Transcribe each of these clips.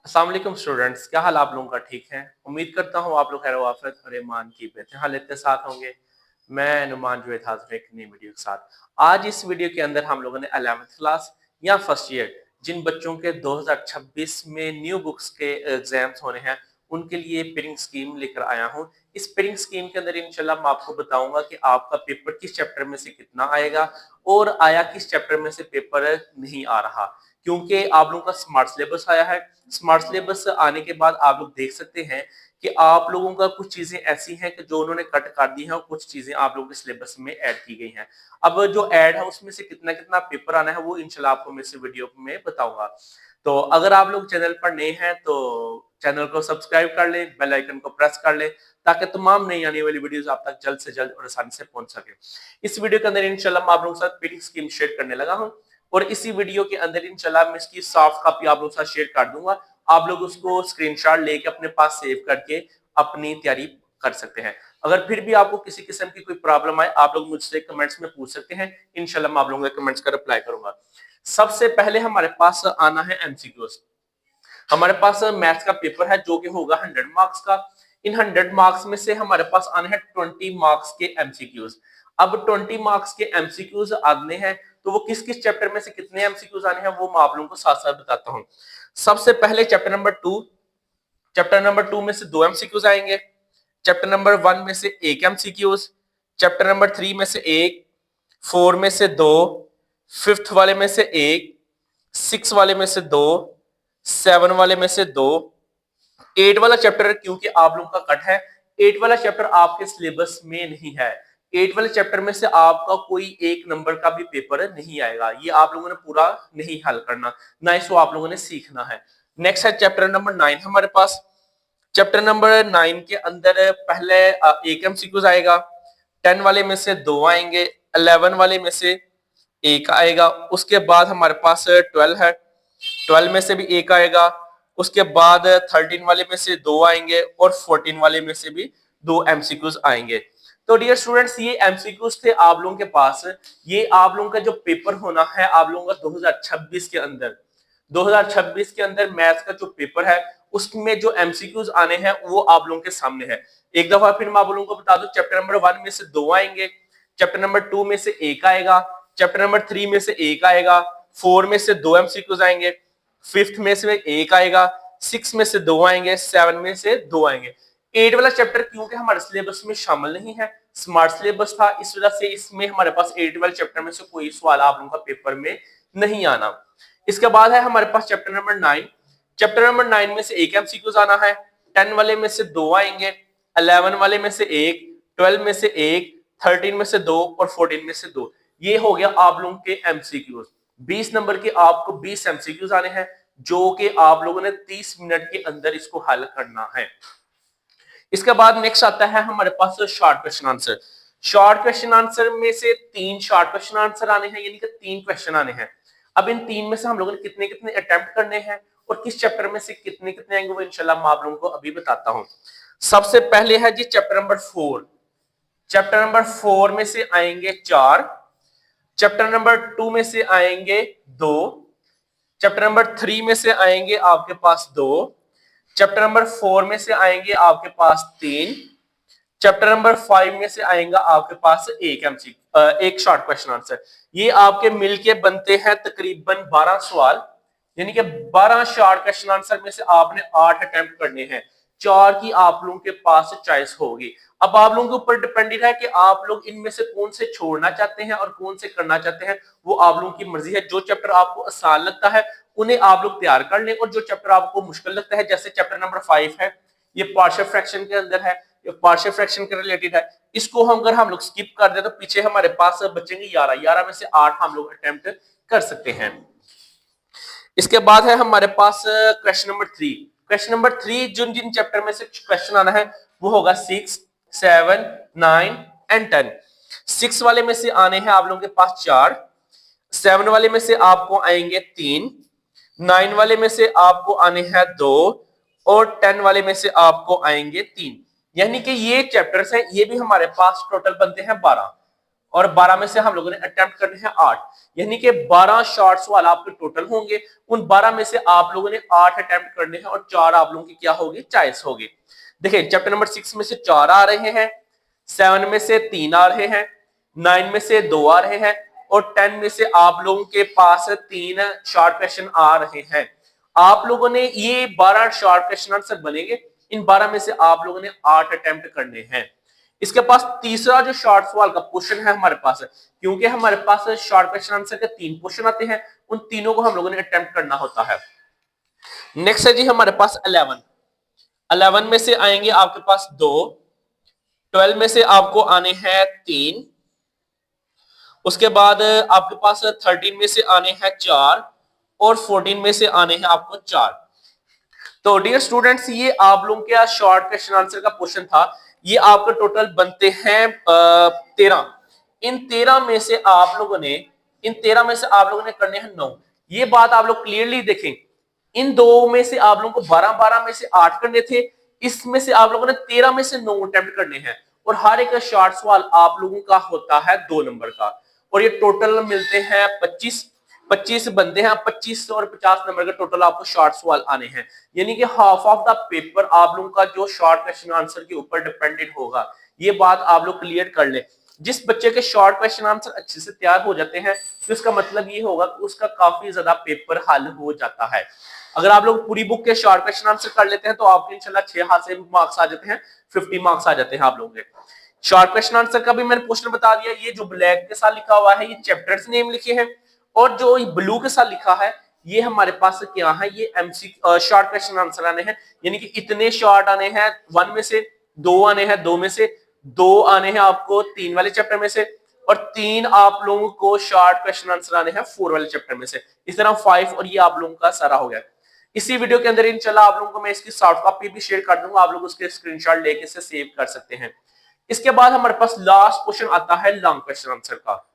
अस्सलाम वालेकुम स्टूडेंट्स, क्या हाल आप लोगों का? ठीक है। उम्मीद करता हूँ आप लोग खैर वाफियत और ईमान की बेहतरीन हालत के साथ होंगे। मैं नुमान जुवेद हाजिर एक नई वीडियो के साथ। आज इस वीडियो के अंदर हम लोगों ने 11th क्लास या फर्स्ट ईयर जिन बच्चों के 2026 में न्यू बुक्स के एग्जाम्स होने हैं उनके लिए पेयरिंग स्कीम लेकर आया हूँ। इस पेयरिंग स्कीम के अंदर इंशाल्लाह मैं आपको बताऊंगा कि आपका पेपर किस चैप्टर में से कितना आएगा और आया किस चैप्टर में से पेपर नहीं आ रहा, क्योंकि आप लोगों का स्मार्ट सिलेबस आया है। स्मार्ट सिलेबस आने के बाद आप लोग देख सकते हैं कि आप लोगों का कुछ चीजें ऐसी हैं कि जो उन्होंने कट कर दी हैं और कुछ चीजें आप लोगों के सिलेबस में ऐड की गई हैं। अब जो ऐड है उसमें से कितना कितना पेपर आना है वो इंशाल्लाह आपको मैं इस वीडियो में बताऊंगा। तो अगर आप लोग चैनल पर नए हैं तो चैनल को सब्सक्राइब कर लें, बेल आइकन को प्रेस कर लें ताकि तमाम नई आने वाली वीडियोस आप तक जल्द से जल्द और आसानी से पहुंच सके। इस वीडियो के अंदर इंशाल्लाह मैं आप लोगों के साथ पेयरिंग स्कीम शेयर करने लगा हूं और इसी वीडियो के अंदर इंशाल्लाह मैं इसकी सॉफ्ट कॉपी आप लोगों के साथ शेयर कर दूंगा। आप लोग उसको स्क्रीनशॉट लेके अपने पास सेव करके अपनी तैयारी कर सकते हैं। अगर फिर भी आपको किसी किस्म की कोई प्रॉब्लम आए आप लोग मुझसे कमेंट्स में पूछ सकते हैं, इंशाल्लाह मैं आप लोगों के कमेंट्स का रिप्लाई करूंगा। सबसे पहले हमारे पास आना है एमसीक्यूज। हमारे पास मैथ्स का पेपर है जो कि होगा 100 मार्क्स का। इन 100 मार्क्स में से हमारे पास आने हैं 20 मार्क्स के एमसीक्यूज। अब 20 मार्क्स के एमसीक्यूज आने हैं तो वो किस किस चैप्टर में से कितने एमसीक्यूज आने हैं वो मैं आप लोगों को साथ साथ बताता हूँ। सबसे पहले चैप्टर नंबर 2 में से 2 एमसीक्यूज आएंगे। चैप्टर नंबर 1 में से 1 एमसीक्यूज। चैप्टर नंबर 3 में से 1, 4 में से 2, 5th वाले में से 1, 6 वाले में से 2, 7 वाले में से 2, 8 वाला चैप्टर क्योंकि आप लोगों का कट है, 8 वाला चैप्टर आपके सिलेबस में नहीं है। 8 वाले चैप्टर में से आपका कोई एक नंबर का भी पेपर नहीं आएगा। ये आप लोगों ने पूरा नहीं हल करना, ना इसको आप लोगों ने सीखना है। नेक्स्ट है चैप्टर नंबर 9 हमारे पास। चैप्टर नंबर 9 के अंदर पहले 1 एमसीक्यूज आएगा। 10 वाले में से 2 आएंगे। 11 वाले में से 1 आएगा। उसके बाद हमारे पास 12 है। 12 में से भी 1 आएगा। उसके बाद 13 वाले में से 2 आएंगे और 14 वाले में से भी 2 एमसीक्यूज आएंगे। तो डियर स्टूडेंट्स, ये एमसीक्यूज थे आप लोगों के पास। ये आप लोगों का जो पेपर होना है आप लोगों का 2026 के अंदर, 2026 के अंदर मैथ्स का जो पेपर है उसमें जो एमसीक्यूज आने हैं वो आप लोगों के सामने है। एक दफा फिर मैं आप लोगों को बता दूं, चैप्टर नंबर 1 में से 2 आएंगे। चैप्टर नंबर 2 में से 1 आएगा। चैप्टर नंबर 3 में से 1 आएगा। 4 में से 2 एमसीक्यूज आएंगे। 5th में से 1 आएगा। 6 में से 2 आएंगे। 7 में से 2 आएंगे। 8 वाला चैप्टर क्योंकि हमारे सिलेबस में शामिल नहीं है, स्मार्ट सिलेबस था, इस वजह से इसमें हमारे पास 8 वाले चैप्टर में से कोई सवाल आप लोगों का पेपर में नहीं आना। इसके बाद है हमारे पास चैप्टर नंबर 9। चैप्टर नंबर 9 में से 1 एमसीक्यूज आना है। 10 वाले में से 2 आएंगे। 11 वाले में से 1, 12 में से 1, 13 में से 2 और 14 में से 2। ये हो गया आप लोगों के एमसीक्यूज। 20 नंबर के आपको 20 एमसीक्यूज आने हैं जो कि आप लोगों ने 30 मिनट के अंदर इसको हल करना है। इसके बाद नेक्स्ट आता है हमारे पास short question answer. Short question answer में से 3 शॉर्ट क्वेश्चन आंसर आने हैं, यानी कि 3 क्वेश्चन आने हैं। अब इन 3 में से हम लोगों ने कितने कितने अटेम्प्ट करने हैं और किस चैप्टर में से कितने कितने आएंगे वो इंशाल्लाह मैं आप लोगों को अभी बताता हूं। सबसे पहले है जी चैप्टर नंबर 4। चैप्टर नंबर 4 में से आएंगे 4। चैप्टर नंबर 2 में से आएंगे 2। चैप्टर नंबर 3 में से आएंगे आपके पास 2। चैप्टर नंबर 4 में से आएंगे आपके पास 3। चैप्टर नंबर 5 में से आएगा आपके पास एक शॉर्ट क्वेश्चन आंसर। ये आपके मिलके बनते हैं तकरीबन 12 सवाल, यानी कि 12 शॉर्ट क्वेश्चन आंसर में से आपने 8 अटेम्प्ट करने हैं। 4 की आप लोगों के पास चॉइस होगी। अब आप लोगों के ऊपर डिपेंडेड है कि आप लोग इनमें से कौन से छोड़ना चाहते हैं और कौन से करना चाहते हैं, वो आप लोगों की मर्जी है। जो चैप्टर आपको आसान लगता है उन्हें आप लोग तैयार कर लें और जो चैप्टर आपको मुश्किल लगता है, जैसे चैप्टर नंबर 5 है, ये पार्शियल फ्रैक्शन के अंदर है, ये पार्शियल फ्रैक्शन के रिलेटेड है, इसको अगर हम लोग स्किप कर दे तो पीछे हमारे पास बचेंगे 11 में से 8 हम लोग अटेम्प्ट कर सकते हैं। इसके बाद है हमारे पास क्वेश्चन नंबर 3। क्वेश्चन नंबर 3 जिन जिन चैप्टर में से क्वेश्चन आना है वो होगा 6, 7, 9 एंड 10। 6 वाले में से आने हैं आप लोगों के पास 4। 7 वाले में से आपको आएंगे 3। 9 वाले में से आपको आने हैं 2 और 10 वाले में से आपको आएंगे 3। यानी कि ये चैप्टर्स हैं, ये भी हमारे पास टोटल बनते हैं 12। और 12 में से हम लोगों ने अटेम्प्ट करने हैं 8, यानी कि 12 शॉर्ट सवाल आपके टोटल होंगे। उन 12 में से आप लोगों ने 8 अटेम्प्ट करने हैं और 4 आप लोगों की क्या होगी, चॉइस होगी। देखिए चैप्टर नंबर 6 में से 4 आ रहे हैं, 7 में से 3 आ रहे हैं, 9 में से 2 आ रहे हैं और 10 में से आप लोगों के पास 3 शॉर्ट क्वेश्चन आ रहे हैं। आप लोगों ने ये 12 शॉर्ट क्वेश्चन आंसर बनेंगे, इन 12 में से आप लोगों ने 8 अटेम्प्ट करने हैं। इसके पास तीसरा जो शॉर्ट सवाल का क्वेश्चन है हमारे पास, क्योंकि हमारे पास शॉर्ट क्वेश्चन आंसर के 3 क्वेश्चन आते हैं, उन तीनों को हम लोगों ने अटेम्प्ट करना होता है। नेक्स्ट है जी हमारे पास 11 में से आएंगे आपके पास 2, 12 में से आपको आने हैं 3, उसके बाद आपके पास 13 में से आने हैं 4 और 14 में से आने हैं आपको 4। तो डियर स्टूडेंट्स, ये आप लोगों के शॉर्ट क्वेश्चन आंसर का क्वेश्चन था। ये आपके टोटल बनते हैं 13। इन 13 में से आप लोगों ने करने हैं 9। ये बात आप लोग क्लियरली देखें, इन 2 में से आप लोगों को 12 में से 8 करने थे, इसमें से आप लोगों ने 13 में से 9 अटेम्प्ट करने हैं और हर एक शॉर्ट सवाल आप लोगों का होता है 2 नंबर का और ये टोटल मिलते हैं 25 बनते हैं। 25 और 50 नंबर के टोटल आपको शॉर्ट सवाल आने हैं, यानी कि हाफ ऑफ द पेपर आप लोगों का जो शॉर्ट क्वेश्चन आंसर के ऊपर डिपेंडेंट होगा। ये बात आप लोग क्लियर कर ले। जिस बच्चे के शॉर्ट क्वेश्चन आंसर अच्छे से तैयार हो जाते हैं तो इसका मतलब ये होगा कि उसका काफी ज्यादा पेपर हल हो जाता है। अगर आप लोग पूरी बुक के शॉर्ट क्वेश्चन आंसर कर लेते हैं तो आपके इंशाल्लाह 6 हाथ से मार्क्स आ जाते हैं, 50 मार्क्स आ जाते हैं आप लोगों के। शॉर्ट क्वेश्चन आंसर का भी मैंने क्वेश्चन बता दिया। ये जो ब्लैक के साथ लिखा हुआ है ये चैप्टर्स नेम लिखे हैं और जो ब्लू के साथ लिखा है ये हमारे पास क्या है, ये एमसी शॉर्ट क्वेश्चन आंसर आने हैं, यानी कि इतने शॉर्ट आने हैं। 1 में से 2 आने हैं, 2 में से 2 आने हैं आपको 3 वाले चैप्टर में से और 3 आप लोगों को शॉर्ट क्वेश्चन आंसर आने हैं 4 वाले चैप्टर में से। इस तरह 5 और ये आप लोगों का सारा हो गया। इसी वीडियो के अंदर इंशाल्लाह आप लोगों को मैं इसकी सॉफ्ट कॉपी भी शेयर कर दूंगा, आप लोग उसके स्क्रीनशॉट लेके इसे सेव कर सकते हैं। इसके बाद हमारे पास लास्ट क्वेश्चन आता है लॉन्ग क्वेश्चन आंसर का।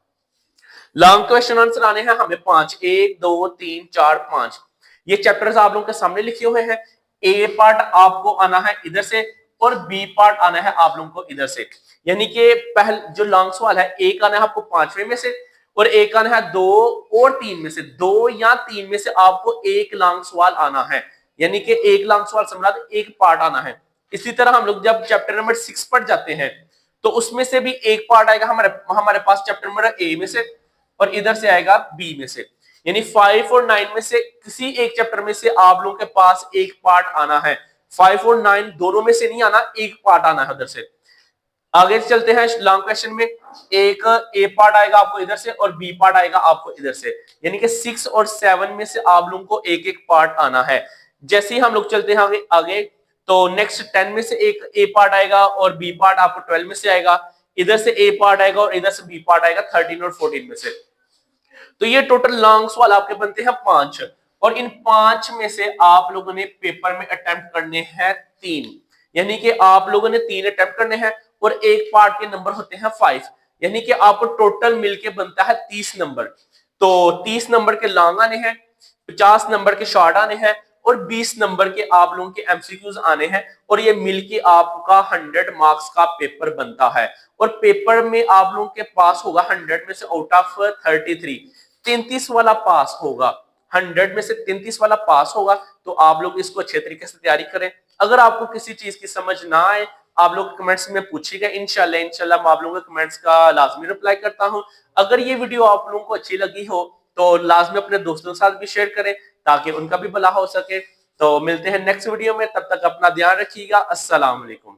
लॉन्ग क्वेश्चन आंसर आने हैं हमें 5, 1 2 3 4 5। ये चैप्टर्स आप लोगों के सामने लिखे हुए हैं। ए पार्ट आपको आना है इधर से और बी पार्ट आना है आप लोगों को इधर से, यानी कि पहले जो लॉन्ग सवाल है एक आना है आपको 5वें में से और एक आना है 2 और 3 में से। 2 या 3 में से आपको एक लॉन्ग सवाल आना है, यानी कि एक लॉन्ग सवाल समझा तो एक पार्ट आना है। इसी तरह हम लोग जब चैप्टर नंबर 6 पढ़ जाते हैं तो उसमें से भी एक पार्ट आएगा हमारे पास चैप्टर नंबर ए में से और इधर से आएगा बी में से, यानी 5 और 9 में से किसी एक चैप्टर में से आप लोगों के पास एक पार्ट आना है। 5 और 9 दोनों में से नहीं आना, एक पार्ट आना है उधर से। आगे चलते हैं लॉन्ग क्वेश्चन में, एक ए पार्ट आएगा आपको इधर से और बी पार्ट आएगा आपको इधर से, यानी कि 6 और 7 में से आप लोगों को एक एक पार्ट आना है। जैसे ही हम लोग चलते हैं आगे तो नेक्स्ट 10 में से एक ए पार्ट आएगा और बी पार्ट आपको 12 में से आएगा, इधर से ए पार्ट आएगा और इधर से बी पार्ट आएगा 13 और 14 में से। तो ये टोटल लॉन्ग सवाल आपके बनते हैं 5 और इन 5 में से आप लोगों ने पेपर में अटेम्प्ट करने हैं 3, यानी कि आप लोगों ने 3 अटेम्प्ट करने हैं और एक पार्ट के नंबर होते हैं 5, यानी कि आपको टोटल मिलके बनता है 30 नंबर। तो 30 नंबर के लॉन्ग आने हैं, 50 नंबर के शॉर्ट आने हैं और 20 नंबर के आप लोगों के एमसीक्यूज आने हैं और ये मिलके आपका 100 मार्क्स का पेपर बनता है। और पेपर में आप लोगों के पास होगा 100 में से आउट ऑफ 33 वाला पास होगा। 100 में से 33 वाला पास होगा। तो आप लोग इसको अच्छे तरीके से तैयारी करें। अगर आपको किसी चीज की समझ ना आए आप लोग कमेंट्स में पूछिएगा, इंशाल्लाह मैं आप लोगों के कमेंट्स का लाजमी रिप्लाई करता हूं। अगर ये वीडियो आप लोगों को अच्छी लगी हो तो लाजमी अपने दोस्तों के साथ भी शेयर करें ताकि उनका भी भला हो सके। तो मिलते हैं नेक्स्ट वीडियो में, तब तक अपना ध्यान रखिएगा। अस्सलाम वालेकुम।